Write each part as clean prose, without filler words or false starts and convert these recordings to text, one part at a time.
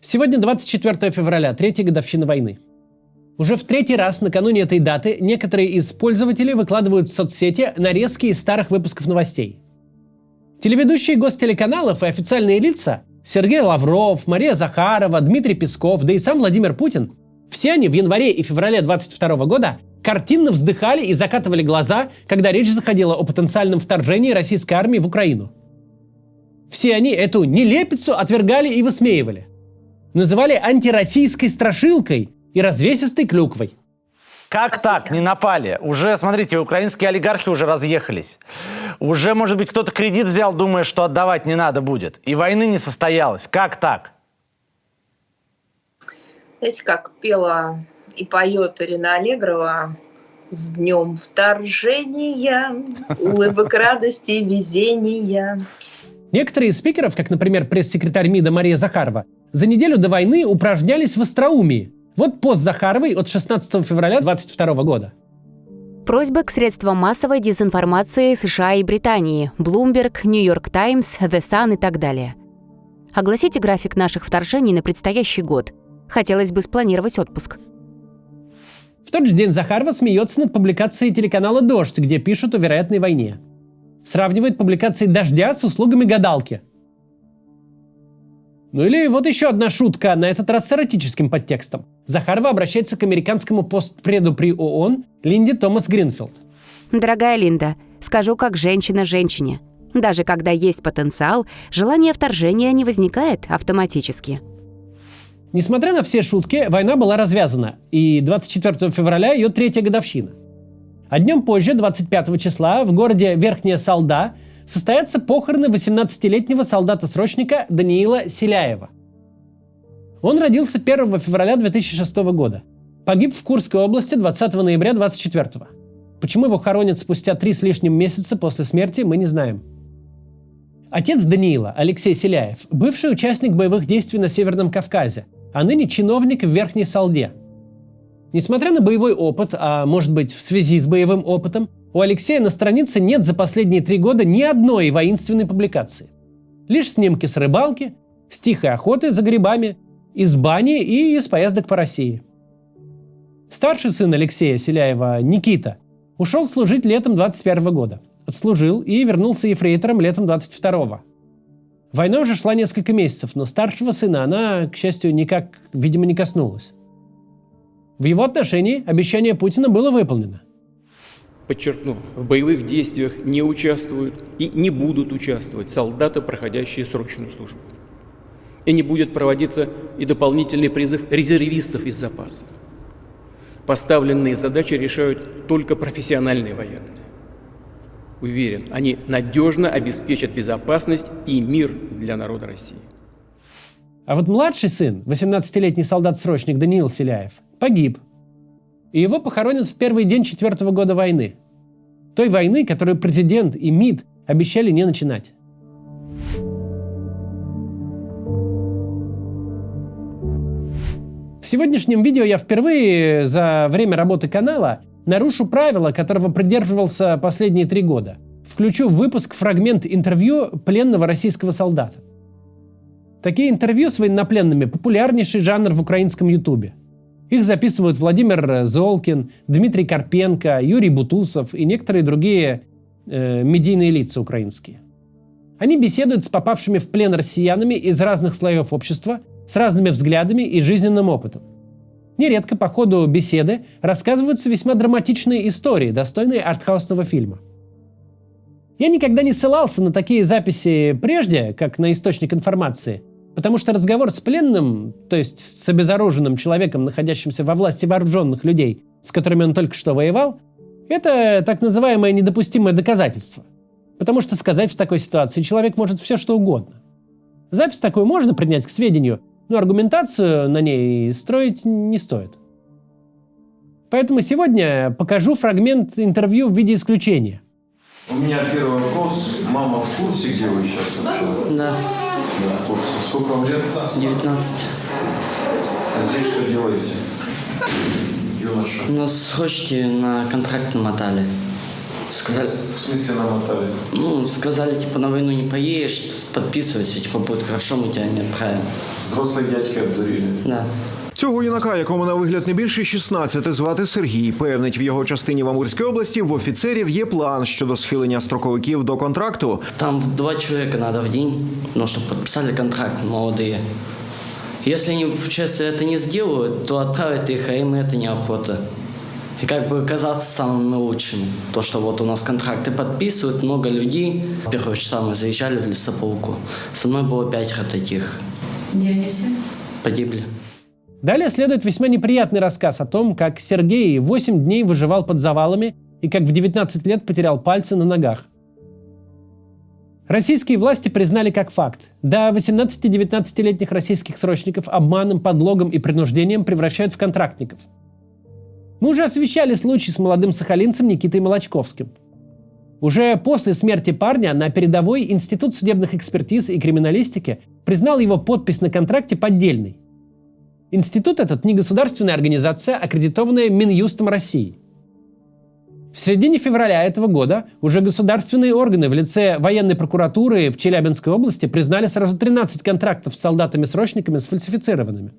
Сегодня 24 февраля, третья годовщина войны. Уже в третий раз накануне этой даты некоторые из пользователей выкладывают в соцсети нарезки из старых выпусков новостей. Телеведущие гостелеканалов и официальные лица Сергей Лавров, Мария Захарова, Дмитрий Песков, да и сам Владимир Путин – все они в январе и феврале 22 года картинно вздыхали и закатывали глаза, когда речь заходила о потенциальном вторжении российской армии в Украину. Все они эту нелепицу отвергали и высмеивали. Называли антироссийской страшилкой и развесистой клюквой. Как так? Не напали. Уже, смотрите, украинские олигархи уже разъехались. Уже, может быть, кто-то кредит взял, думая, что отдавать не надо будет. И войны не состоялось. Как так? Знаете, как пела и поет Ирина Аллегрова: «С днем вторжения, улыбок радости, везения». Некоторые из спикеров, как, например, пресс-секретарь МИДа Мария Захарова, за неделю до войны упражнялись в остроумии. Вот пост Захаровой от 16 февраля 2022 года. Просьба к средствам массовой дезинформации США и Британии – Bloomberg, New York Times, The Sun и так далее. Огласите график наших вторжений на предстоящий год. Хотелось бы спланировать отпуск. В тот же день Захарова смеется над публикацией телеканала «Дождь», где пишут о вероятной войне. Сравнивает публикации «Дождя» с услугами гадалки. Ну или вот еще одна шутка, на этот раз с эротическим подтекстом. Захарова обращается к американскому постпреду при ООН Линде Томас Гринфилд. Дорогая Линда, скажу как женщина женщине. Даже когда есть потенциал, желание вторжения не возникает автоматически. Несмотря на все шутки, война была развязана, и 24 февраля ее третья годовщина. А днем позже, 25 числа, в городе Верхняя Салда состоятся похороны 18-летнего солдата-срочника Даниила Селяева. Он родился 1 февраля 2006 года. Погиб в Курской области 20 ноября 2024. Почему его хоронят спустя 3 с лишним месяца после смерти, мы не знаем. Отец Даниила, Алексей Селяев, бывший участник боевых действий на Северном Кавказе, а ныне чиновник в Верхней Салде. Несмотря на боевой опыт, а может быть в связи с боевым опытом, у Алексея на странице нет за последние 3 года ни одной воинственной публикации. Лишь снимки с рыбалки, с тихой охоты за грибами, из бани и из поездок по России. Старший сын Алексея Селяева, Никита, ушел служить летом 21 года. Отслужил и вернулся ефрейтором летом 22-го. Война уже шла несколько месяцев, но старшего сына она, к счастью, никак, видимо, не коснулась. В его отношении обещание Путина было выполнено. Подчеркну, в боевых действиях не участвуют и не будут участвовать солдаты, проходящие срочную службу. И не будет проводиться и дополнительный призыв резервистов из запаса. Поставленные задачи решают только профессиональные военные. Уверен, они надежно обеспечат безопасность и мир для народа России. А вот младший сын, 18-летний солдат-срочник Даниил Селяев, погиб. И его похоронят в первый день 4-го года войны. Той войны, которую президент и МИД обещали не начинать. В сегодняшнем видео я впервые за время работы канала нарушу правила, которого придерживался последние 3 года. Включу в выпуск фрагмент интервью пленного российского солдата. Такие интервью с военнопленными – популярнейший жанр в украинском ютубе. Их записывают Владимир Золкин, Дмитрий Карпенко, Юрий Бутусов и некоторые другие медийные лица украинские. Они беседуют с попавшими в плен россиянами из разных слоев общества, с разными взглядами и жизненным опытом. Нередко по ходу беседы рассказываются весьма драматичные истории, достойные артхаусного фильма. Я никогда не ссылался на такие записи прежде, как на источник информации, потому что разговор с пленным, то есть с обезоруженным человеком, находящимся во власти вооруженных людей, с которыми он только что воевал, это так называемое недопустимое доказательство. Потому что сказать в такой ситуации человек может все что угодно. Запись такую можно принять к сведению, но аргументацию на ней строить не стоит. Поэтому сегодня покажу фрагмент интервью в виде исключения. У меня первый вопрос. Мама в курсе, где вы сейчас вообще? Да. Да, в курсе. Сколько вам лет? 19. А здесь что делаете? Юноша. Нас хочете на контракт намотали. Сказали, В смысле намотали? ну, сказали, типа, на войну не поедешь, подписывайся, типа, будет хорошо, мы тебя не отправим. Взрослые дядьки обдурили. Да. Цього юнака, якому на вигляд не більше 16, звати Сергій, певнить, в його частині в Амурській області в офіцерів є план щодо схилення строковиків до контракту. Там 2 человека надо в день, ну, чтобы подписали контракт молодые. Если они, честно, это не сделают, то отправят их, а им это неохота. И как бы казаться самыми лучшими. То, что вот у нас контракты подписывают, много людей. Первого часа мы заезжали в лесополку. Со мной было 5 таких. Где они все? Погибли. Далее следует весьма неприятный рассказ о том, как Сергей 8 дней выживал под завалами и как в 19 лет потерял пальцы на ногах. Российские власти признали как факт: до 18-19-летних российских срочников обманом, подлогом и принуждением превращают в контрактников. Мы уже освещали случай с молодым сахалинцем Никитой Молочковским. Уже после смерти парня на передовой Институт судебных экспертиз и криминалистики признал его подпись на контракте поддельной. Институт этот – негосударственная организация, аккредитованная Минюстом России. В середине февраля этого года уже государственные органы в лице военной прокуратуры в Челябинской области признали сразу 13 контрактов с солдатами-срочниками сфальсифицированными.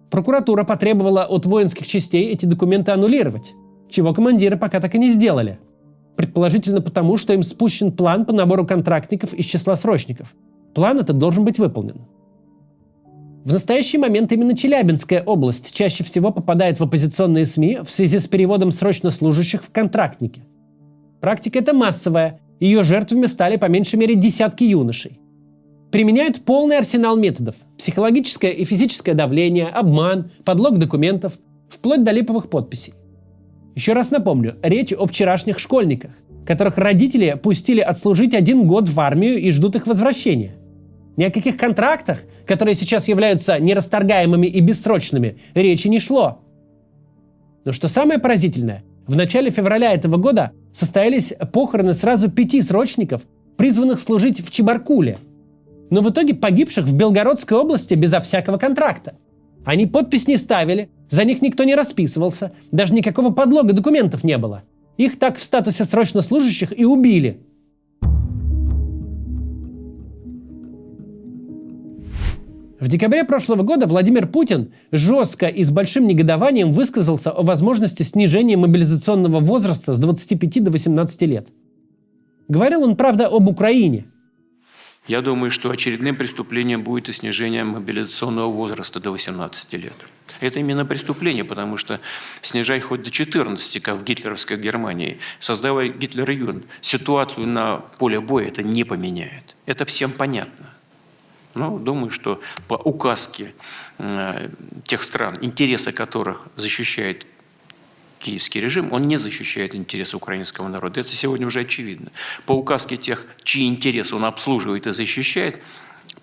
Прокуратура потребовала от воинских частей эти документы аннулировать, чего командиры пока так и не сделали. Предположительно потому, что им спущен план по набору контрактников из числа срочников. План этот должен быть выполнен. В настоящий момент именно Челябинская область чаще всего попадает в оппозиционные СМИ в связи с переводом срочно служащих в контрактники. Практика эта массовая, ее жертвами стали по меньшей мере десятки юношей. Применяют полный арсенал методов – психологическое и физическое давление, обман, подлог документов, вплоть до липовых подписей. Еще раз напомню, речь о вчерашних школьниках, которых родители пустили отслужить 1 год в армию и ждут их возвращения. Ни о каких контрактах, которые сейчас являются нерасторгаемыми и бессрочными, речи не шло. Но что самое поразительное, в начале февраля этого года состоялись похороны сразу 5 срочников, призванных служить в Чебаркуле, но в итоге погибших в Белгородской области безо всякого контракта. Они подпись не ставили, за них никто не расписывался, даже никакого подлога документов не было. Их так в статусе срочно служащих и убили. В декабре прошлого года Владимир Путин жестко и с большим негодованием высказался о возможности снижения мобилизационного возраста с 25 до 18 лет. Говорил он, правда, об Украине. Я думаю, что очередным преступлением будет и снижение мобилизационного возраста до 18 лет. Это именно преступление, потому что снижай хоть до 14, как в гитлеровской Германии, создавая Гитлер-Югенд, ситуацию на поле боя это не поменяет. Это всем понятно. Но думаю, что по указке тех стран, интересы которых защищает киевский режим, он не защищает интересы украинского народа. Это сегодня уже очевидно. По указке тех, чьи интересы он обслуживает и защищает,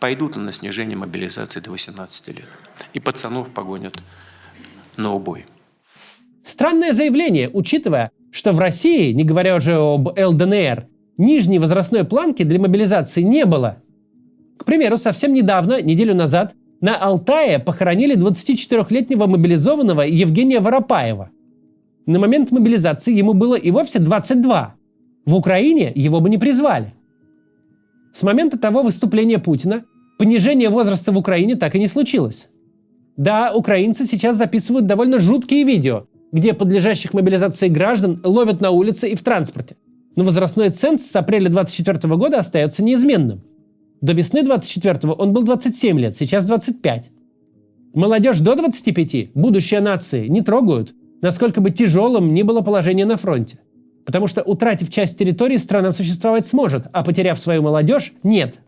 пойдут на снижение мобилизации до 18 лет. И пацанов погонят на убой. Странное заявление, учитывая, что в России, не говоря уже об ЛДНР, нижней возрастной планки для мобилизации не было. К примеру, совсем недавно, неделю назад, на Алтае похоронили 24-летнего мобилизованного Евгения Воропаева. На момент мобилизации ему было и вовсе 22. В Украине его бы не призвали. С момента того выступления Путина понижение возраста в Украине так и не случилось. Да, украинцы сейчас записывают довольно жуткие видео, где подлежащих мобилизации граждан ловят на улице и в транспорте. Но возрастной ценз с апреля 2024 года остается неизменным. До весны 24-го он был 27 лет, сейчас 25. Молодежь до 25, будущее нации, не трогают, насколько бы тяжелым ни было положение на фронте. Потому что, утратив часть территории, страна существовать сможет, а потеряв свою молодежь – нет.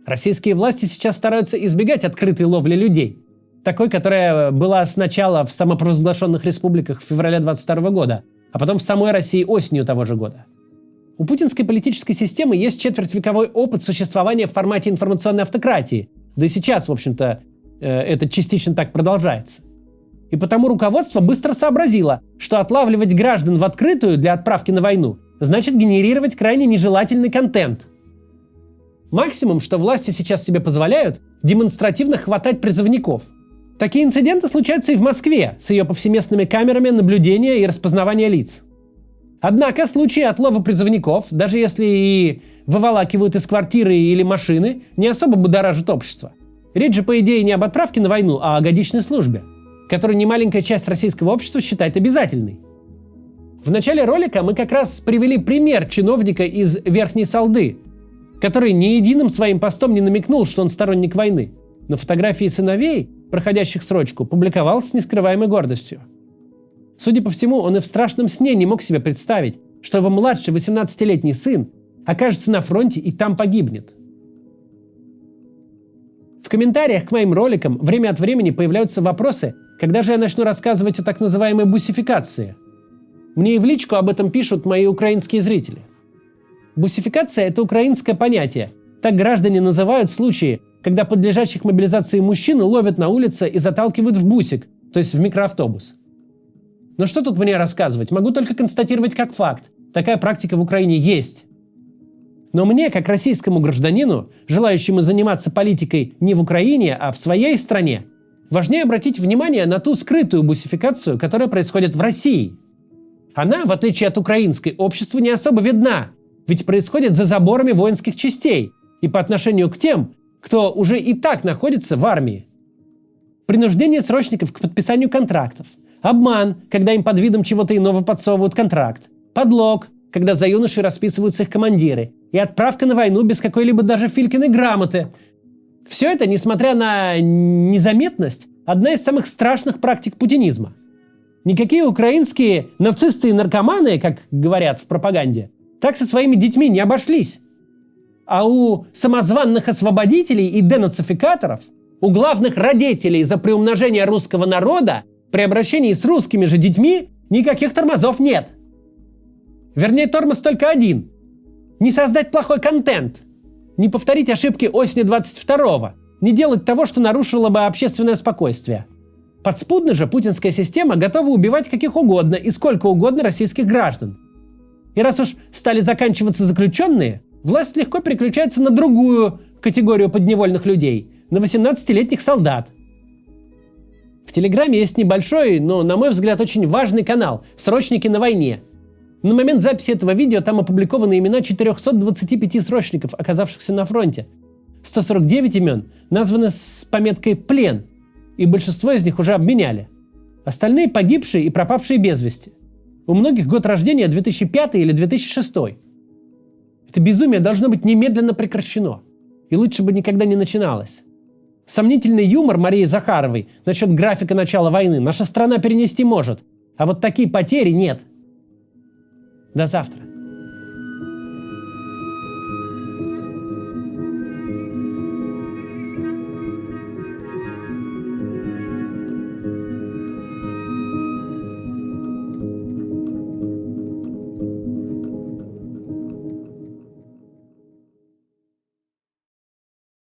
Российские власти сейчас стараются избегать открытой ловли людей. Такой, которая была сначала в самопровозглашенных республиках в феврале 22 года, а потом в самой России осенью того же года. У путинской политической системы есть четвертьвековой опыт существования в формате информационной автократии. Да и сейчас, в общем-то, это частично так продолжается. И потому руководство быстро сообразило, что отлавливать граждан в открытую для отправки на войну значит генерировать крайне нежелательный контент. Максимум, что власти сейчас себе позволяют, демонстративно хватать призывников. Такие инциденты случаются и в Москве с ее повсеместными камерами наблюдения и распознавания лиц. Однако случаи отлова призывников, даже если и выволакивают из квартиры или машины, не особо будоражат общество. Речь же, по идее, не об отправке на войну, а о годичной службе, которую немаленькая часть российского общества считает обязательной. В начале ролика мы как раз привели пример чиновника из Верхней Салды, который ни единым своим постом не намекнул, что он сторонник войны, но фотографии сыновей, проходящих срочку, публиковал с нескрываемой гордостью. Судя по всему, он и в страшном сне не мог себе представить, что его младший 18-летний сын окажется на фронте и там погибнет. В комментариях к моим роликам время от времени появляются вопросы, когда же я начну рассказывать о так называемой бусификации. Мне и в личку об этом пишут мои украинские зрители. Бусификация – это украинское понятие. Так граждане называют случаи, когда подлежащих мобилизации мужчин ловят на улице и заталкивают в бусик, то есть в микроавтобус. Но что тут мне рассказывать? Могу только констатировать как факт. Такая практика в Украине есть. Но мне, как российскому гражданину, желающему заниматься политикой не в Украине, а в своей стране, важнее обратить внимание на ту скрытую бусификацию, которая происходит в России. Она, в отличие от украинской, обществу не особо видна, ведь происходит за заборами воинских частей и по отношению к тем, кто уже и так находится в армии. Принуждение срочников к подписанию контрактов, обман, когда им под видом чего-то иного подсовывают контракт, подлог, когда за юношей расписываются их командиры, и отправка на войну без какой-либо даже Филькиной грамоты. Все это, несмотря на незаметность, одна из самых страшных практик путинизма. Никакие украинские нацисты и наркоманы, как говорят в пропаганде, так со своими детьми не обошлись. А у самозванных освободителей и денацификаторов, у главных родителей за приумножение русского народа, при обращении с русскими же детьми никаких тормозов нет. Вернее, тормоз только один. Не создать плохой контент. Не повторить ошибки осени 22-го. Не делать того, что нарушило бы общественное спокойствие. Подспудно же путинская система готова убивать каких угодно и сколько угодно российских граждан. И раз уж стали заканчиваться заключенные, власть легко переключается на другую категорию подневольных людей, на 18-летних солдат. В Телеграме есть небольшой, но, на мой взгляд, очень важный канал «Срочники на войне». На момент записи этого видео там опубликованы имена 425 срочников, оказавшихся на фронте. 149 имен названы с пометкой «Плен», и большинство из них уже обменяли. Остальные погибшие и пропавшие без вести. У многих год рождения 2005 или 2006. Это безумие должно быть немедленно прекращено. И лучше бы никогда не начиналось. Сомнительный юмор Марии Захаровой насчет графика начала войны наша страна перенести может, а вот такие потери нет. До завтра.